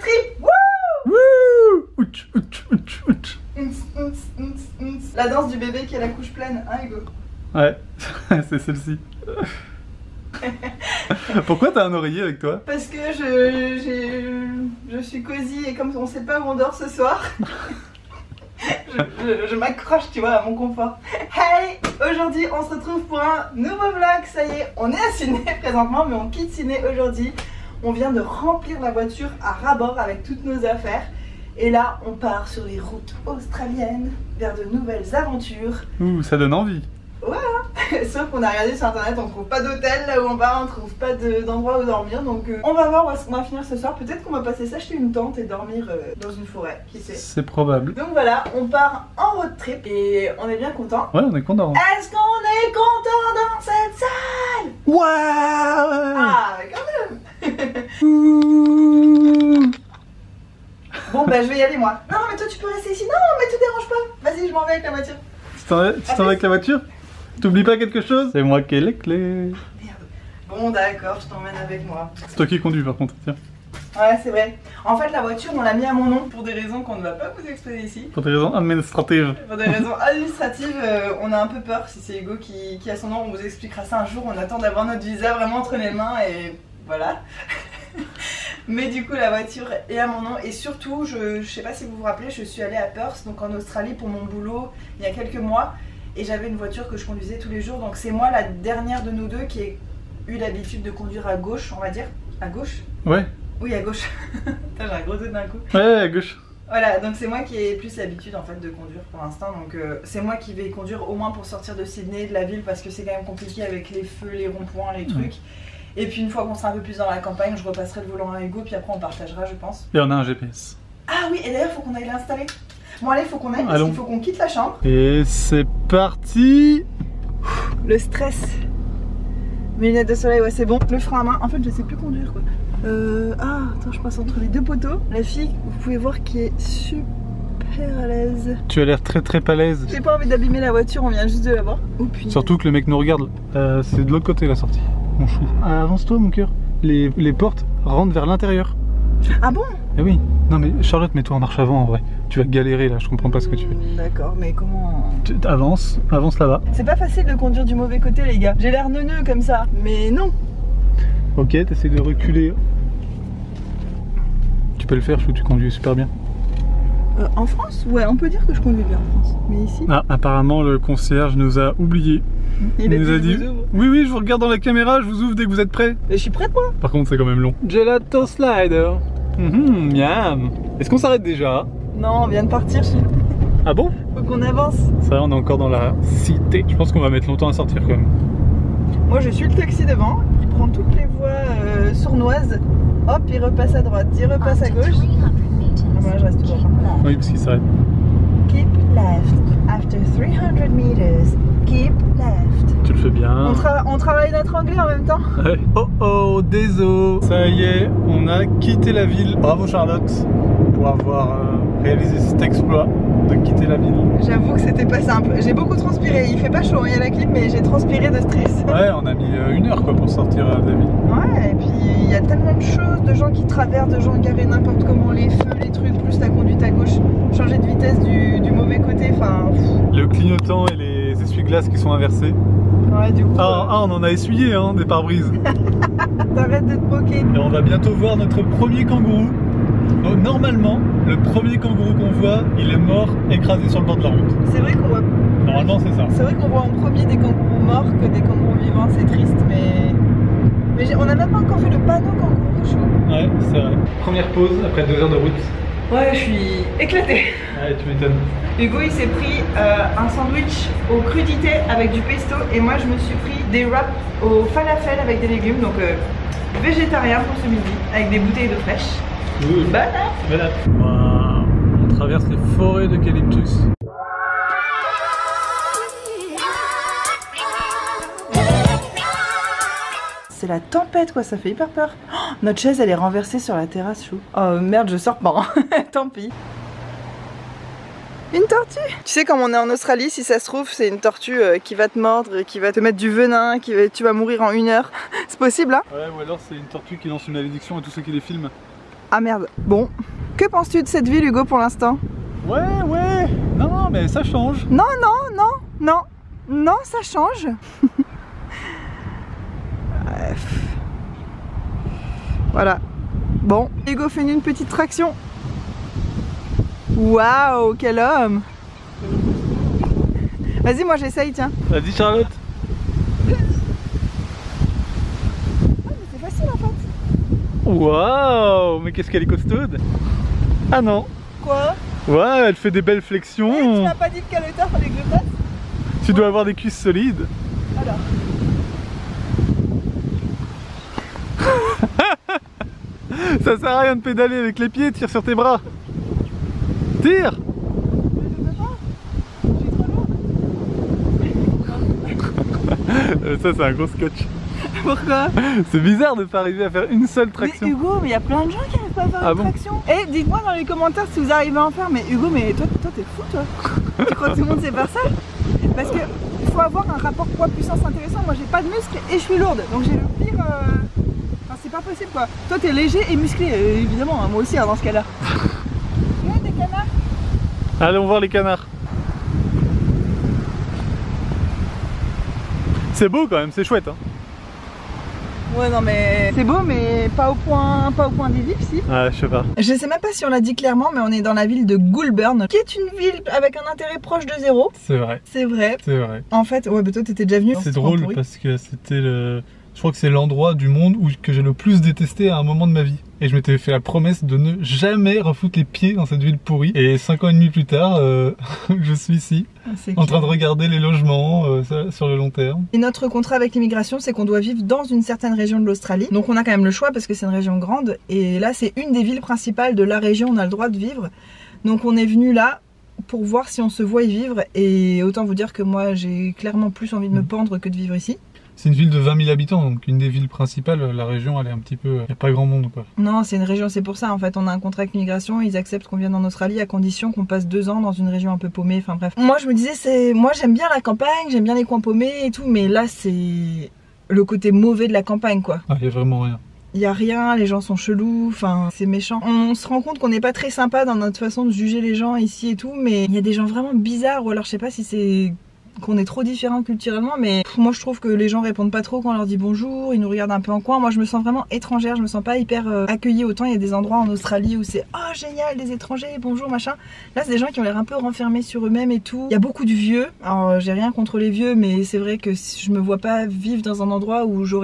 trip. Wouh! Ouch, ouch, ouch, ouch. La danse du bébé qui a la couche pleine, hein Hugo? Ouais, c'est celle-ci. Pourquoi t'as un oreiller avec toi? Parce que je suis cosy et comme on sait pas où on dort ce soir, je m'accroche, tu vois, à mon confort. Hey! Aujourd'hui, on se retrouve pour un nouveau vlog. Ça y est, on est à Sydney présentement, mais on quitte Sydney aujourd'hui. On vient de remplir la voiture à ras-bord avec toutes nos affaires. Et là, on part sur les routes australiennes vers de nouvelles aventures. Ouh, ça donne envie. Ouais, sauf qu'on a regardé sur internet, on trouve pas d'hôtel là où on va, on trouve pas d'endroit où dormir. Donc on va voir où on va finir ce soir. Peut-être qu'on va passer s'acheter une tente et dormir dans une forêt, qui sait. C'est probable. Donc voilà, on part en road trip et on est bien content. Ouais, on est content. Est-ce qu'on est content dans cette salle? Waouh! Ah, mais quand même. Bon bah je vais y aller moi. Non mais toi tu peux rester ici. Non mais te dérange pas. Vas-y, je m'en vais avec la voiture. Tu t'en vas avec la voiture? T'oublies pas quelque chose? C'est moi qui ai les clés. Merde. Bon d'accord, je t'emmène avec moi. C'est toi qui conduis par contre, tiens. Ouais, c'est vrai. En fait, la voiture, on l'a mis à mon nom pour des raisons qu'on ne va pas vous exposer ici. Pour des raisons administratives. Pour des raisons administratives, on a un peu peur. Si c'est Hugo qui a son nom, on vous expliquera ça un jour. On attend d'avoir notre visa vraiment entre les mains et voilà. Mais du coup, la voiture est à mon nom. Et surtout, je sais pas si vous vous rappelez, je suis allée à Perth, donc en Australie, pour mon boulot il y a quelques mois. Et j'avais une voiture que je conduisais tous les jours. Donc c'est moi la dernière de nous deux qui ai eu l'habitude de conduire à gauche, on va dire. À gauche? Ouais. Oui, à gauche. Putain, j'ai un gros doute d'un coup. Ouais, à gauche. Voilà, donc c'est moi qui ai plus l'habitude en fait de conduire pour l'instant. Donc c'est moi qui vais conduire au moins pour sortir de Sydney, de la ville, parce que c'est quand même compliqué avec les feux, les ronds-points, les trucs. Et puis une fois qu'on sera un peu plus dans la campagne, je repasserai le volant à Hugo, puis après on partagera, je pense. Et on a un GPS. Ah oui, et d'ailleurs, faut qu'on aille l'installer. Bon allez, faut qu'on aille, parce qu'il faut qu'on quitte la chambre. Et c'est parti. Le stress. Mes lunettes de soleil, ouais c'est bon. Le frein à main, en fait je sais plus conduire quoi. Ah, attends, je passe entre les deux poteaux. La fille, vous pouvez voir qui est super à l'aise. Tu as l'air très très palaise. J'ai pas envie d'abîmer la voiture, on vient juste de la voir. Oh, puis... Surtout que le mec nous regarde. C'est de l'autre côté la sortie. Mon chou. Avance-toi mon cœur. Les portes rentrent vers l'intérieur. Ah bon? Eh oui. Non mais Charlotte, mets-toi en marche avant en vrai. Tu vas galérer là, je comprends pas ce que tu fais. D'accord, mais comment... Avance là-bas. C'est pas facile de conduire du mauvais côté les gars. J'ai l'air neuneux comme ça, mais non. Ok, t'essaies de reculer. Tu peux le faire, chou, tu conduis super bien. En France? Ouais, on peut dire que je conduis bien en France. Mais ici... Ah, apparemment le concierge nous a oubliés. Il nous a dit oui, je vous regarde dans la caméra, je vous ouvre dès que vous êtes prêts. Mais je suis prête moi. Par contre c'est quand même long. Gelato slider. Miam. Est-ce qu'on s'arrête déjà? Non, on vient de partir. Ah bon? Faut qu'on avance. Ça, on est encore dans la cité. Je pense qu'on va mettre longtemps à sortir quand même. Moi je suis le taxi devant, il prend toutes les voies sournoises. Hop, il repasse à droite, il repasse à gauche. Ah bah là je reste toujours pas. Oui, parce qu'il s'arrête. Keep left. After 300 meters, keep left. Tu le fais bien. On travaille notre anglais en même temps. Ouais. Oh oh, désolé. Ça y est, on a quitté la ville. Bravo Charlotte pour avoir réalisé cet exploit de quitter la ville. J'avoue que c'était pas simple. J'ai beaucoup transpiré. Il fait pas chaud, il y a la clim, mais j'ai transpiré de stress. Ouais, on a mis 1 heure quoi pour sortir de la ville. Ouais, et puis il y a tellement de choses, de gens qui traversent, de gens garés n'importe comment, les feux, les trucs, plus la conduite à gauche, changer de vitesse du mauvais côté, enfin... Le clignotant et les essuie-glaces qui sont inversés. Ouais, du coup... on en a essuyé hein, des pare-brises. T'arrêtes de te moquer. Et on va bientôt voir notre premier kangourou. Donc, normalement, le premier kangourou qu'on voit, il est mort, écrasé sur le bord de la route. C'est vrai qu'on voit... Normalement, c'est ça. C'est vrai qu'on voit en premier des kangourous morts que des kangourous vivants, c'est triste, mais on a même pas encore fait le panneau kangourou chaud. Ouais, c'est vrai. Première pause après 2 heures de route. Ouais, je suis éclatée. Ouais, tu m'étonnes. Hugo il s'est pris un sandwich aux crudités avec du pesto et moi je me suis pris des wraps au falafel avec des légumes, donc végétarien pour ce midi avec des bouteilles d'eau fraîche. Cool. Voilà. Wow. On traverse les forêts d'eucalyptus. C'est la tempête quoi, ça fait hyper peur. Oh, notre chaise elle est renversée sur la terrasse, chou. Oh merde, je sors pas. Tant pis. Une tortue. Tu sais, comme on est en Australie, si ça se trouve, c'est une tortue qui va te mordre, qui va te mettre du venin, tu vas mourir en 1 heure. C'est possible, hein? Ouais, ou alors c'est une tortue qui lance une malédiction à tous ceux qui les filment. Ah merde. Bon, que penses-tu de cette ville, Hugo, pour l'instant? Ouais, non, mais ça change. Non, ça change. Bref. Voilà. Bon, Hugo fait une petite traction. Waouh, quel homme! Vas-y, moi j'essaye, tiens. Vas-y, Charlotte. Ah, mais c'est facile en fait. Waouh, mais qu'est-ce qu'elle est costaude. Ah non. Quoi? Ouais, elle fait des belles flexions. Tu m'as pas dit de quelle hauteur fallait que je fasse? Tu dois avoir des cuisses solides. Alors. Ça sert à rien de pédaler avec les pieds, tire sur tes bras. Tire. Ça c'est un gros scotch. Pourquoi? C'est bizarre de pas arriver à faire une seule traction. Mais Hugo, mais il y a plein de gens qui n'arrivent pas à faire une traction. Eh, dites-moi dans les commentaires si vous arrivez à en faire. Mais Hugo, mais toi t'es fou toi. Tu crois que tout le monde sait faire ça? Parce que il faut avoir un rapport poids-puissance intéressant. Moi j'ai pas de muscles et je suis lourde. Donc j'ai le pire... Enfin, c'est pas possible quoi. Toi t'es léger et musclé, évidemment, hein, moi aussi hein, dans ce cas-là. Il y a des canards. Allons voir les canards. C'est beau quand même, c'est chouette hein. Ouais non mais c'est beau mais pas au point des villes si. Ah je sais pas. Je sais même pas si on l'a dit clairement mais on est dans la ville de Goulburn qui est une ville avec un intérêt proche de zéro. C'est vrai. C'est vrai. C'est vrai. En fait, ouais bah toi t'étais déjà venu. C'est drôle parce que c'était le... Je crois que c'est l'endroit du monde que j'ai le plus détesté à un moment de ma vie. Et je m'étais fait la promesse de ne jamais refoutre les pieds dans cette ville pourrie. Et 5 ans et demi plus tard, je suis ici, en train de regarder les logements sur le long terme. Et notre contrat avec l'immigration, c'est qu'on doit vivre dans une certaine région de l'Australie. Donc on a quand même le choix parce que c'est une région grande. Et là, c'est une des villes principales de la région où on a le droit de vivre. Donc on est venu là pour voir si on se voit y vivre. Et autant vous dire que moi, j'ai clairement plus envie de me pendre que de vivre ici. C'est une ville de 20 000 habitants, donc une des villes principales, la région elle est un petit peu... Il n'y a pas grand monde quoi. Non, c'est une région, c'est pour ça en fait, on a un contrat avec l'immigration, ils acceptent qu'on vienne en Australie à condition qu'on passe 2 ans dans une région un peu paumée, enfin bref. Moi je me disais, moi j'aime bien la campagne, j'aime bien les coins paumés et tout, mais là c'est le côté mauvais de la campagne quoi. Ah, il n'y a vraiment rien. Il n'y a rien, les gens sont chelous, enfin c'est méchant. On se rend compte qu'on n'est pas très sympa dans notre façon de juger les gens ici et tout, mais il y a des gens vraiment bizarres, ou alors je sais pas si c'est... qu'on est trop différents culturellement, mais moi je trouve que les gens répondent pas trop quand on leur dit bonjour, ils nous regardent un peu en coin. Moi je me sens vraiment étrangère, je me sens pas hyper accueillie. Autant il y a des endroits en Australie où c'est oh génial, des étrangers, bonjour machin. Là c'est des gens qui ont l'air un peu renfermés sur eux-mêmes et tout. Il y a beaucoup de vieux, alors j'ai rien contre les vieux, mais c'est vrai que je me vois pas vivre dans un endroit où je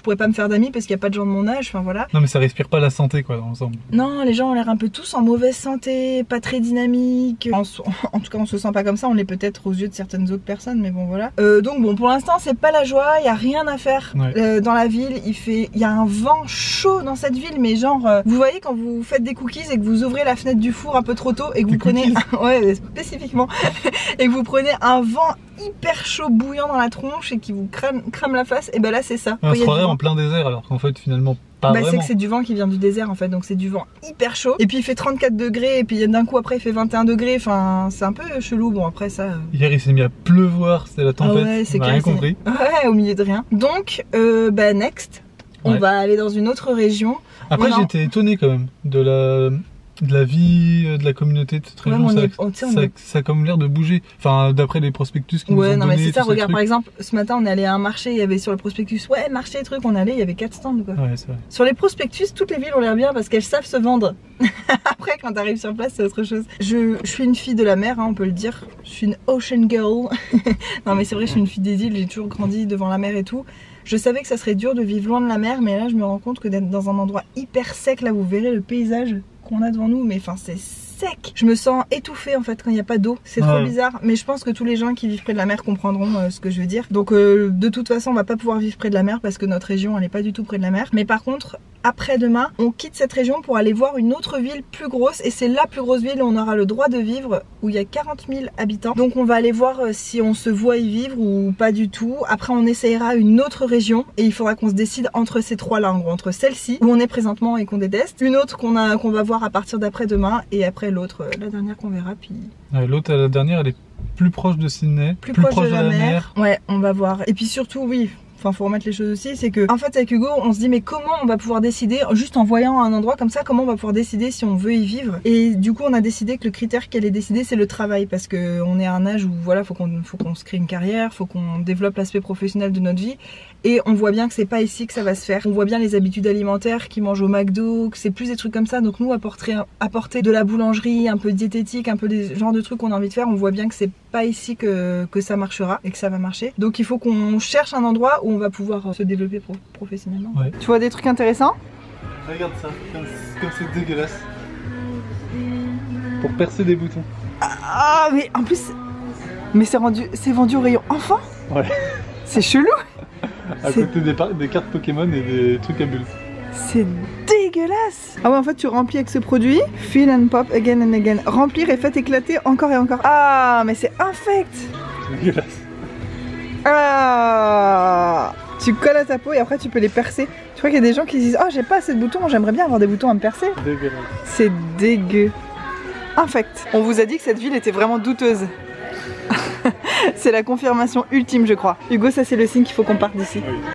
pourrais pas me faire d'amis parce qu'il y a pas de gens de mon âge, enfin voilà. Non mais ça respire pas la santé quoi dans l'ensemble. Non, les gens ont l'air un peu tous en mauvaise santé, pas très dynamiques. En tout cas on se sent pas comme ça, on l'est peut-être aux yeux de certaines autres personnes, mais bon voilà. Donc bon, pour l'instant c'est pas la joie, il y a rien à faire dans la ville. Il y a un vent chaud dans cette ville, mais genre vous voyez quand vous faites des cookies et que vous ouvrez la fenêtre du four un peu trop tôt et que vous prenez ouais spécifiquement et que vous prenez un vent hyper chaud bouillant dans la tronche et qui vous crame la face, et ben là c'est ça. On se croirait en plein désert alors qu'en fait finalement pas vraiment. C'est que c'est du vent qui vient du désert en fait, donc c'est du vent hyper chaud et puis il fait 34 degrés et puis d'un coup après il fait 21 degrés, enfin c'est un peu chelou. Bon après ça... Hier il s'est mis à pleuvoir, c'était la tempête, on a rien compris. Ouais, au milieu de rien. Donc next, on va aller dans une autre région. Après j'étais étonné quand même de la vie, de la communauté de cette région, ça a comme l'air de bouger. Enfin, d'après les prospectus qui nous ont donné. Ouais, non mais c'est ça, regarde, par exemple, ce matin on est allé à un marché, il y avait sur le prospectus, ouais, marché, truc, on allait, il y avait 4 stands quoi. Ouais, c'est vrai. Sur les prospectus, toutes les villes ont l'air bien parce qu'elles savent se vendre. Après, quand t'arrives sur place, c'est autre chose. Je suis une fille de la mer, hein, on peut le dire. Je suis une ocean girl. Non mais c'est vrai, je suis une fille des îles, j'ai toujours grandi devant la mer et tout. Je savais que ça serait dur de vivre loin de la mer, mais là je me rends compte que d'être dans un endroit hyper sec, là vous verrez le paysage qu'on a devant nous, mais enfin c'est sec. Je me sens étouffée en fait quand il n'y a pas d'eau, c'est trop bizarre, mais je pense que tous les gens qui vivent près de la mer comprendront ce que je veux dire. Donc de toute façon on va pas pouvoir vivre près de la mer parce que notre région elle est pas du tout près de la mer, mais par contre après-demain on quitte cette région pour aller voir une autre ville plus grosse, et c'est la plus grosse ville où on aura le droit de vivre, où il y a 40 000 habitants. Donc on va aller voir si on se voit y vivre ou pas du tout. Après on essayera une autre région et il faudra qu'on se décide entre ces trois là, en gros entre celle-ci où on est présentement et qu'on déteste, une autre qu'on va voir à partir d'après-demain, et après l'autre, la dernière qu'on verra. Puis l'autre, la dernière, elle est plus proche de Sydney, plus proche de la mer. Ouais, on va voir. Et puis surtout oui, enfin faut remettre les choses aussi, c'est que en fait avec Hugo on se dit mais comment on va pouvoir décider, juste en voyant un endroit comme ça, comment on va pouvoir décider si on veut y vivre. Et du coup on a décidé que le critère qui allait décider c'est le travail, parce que on est à un âge où voilà faut qu'on se crée une carrière, faut qu'on développe l'aspect professionnel de notre vie, et on voit bien que c'est pas ici que ça va se faire. On voit bien les habitudes alimentaires qui mangent au McDo, que c'est plus des trucs comme ça, donc nous apporter de la boulangerie, un peu diététique, un peu des genres de trucs qu'on a envie de faire, on voit bien que c'est pas ici que ça marchera et que ça va marcher. Donc il faut qu'on cherche un endroit où on va pouvoir se développer professionnellement. Ouais. Tu vois des trucs intéressants? Regarde ça, comme c'est dégueulasse. Pour percer des boutons. Ah mais en plus, mais c'est vendu au rayon enfant. Ouais. C'est chelou. À côté des cartes Pokémon et des trucs à bulles. C'est dégueulasse. Ah ouais, en fait tu remplis avec ce produit, fill and pop again and again. Remplir et faites éclater encore et encore. Ah mais c'est infect. C'est dégueulasse. Ah, tu colles à ta peau et après tu peux les percer. Tu crois qu'il y a des gens qui disent oh j'ai pas assez de boutons, j'aimerais bien avoir des boutons à me percer. Dégueulasse. C'est dégueu. Infect. On vous a dit que cette ville était vraiment douteuse. C'est la confirmation ultime je crois. Hugo, ça c'est le signe qu'il faut qu'on parte d'ici. Oui.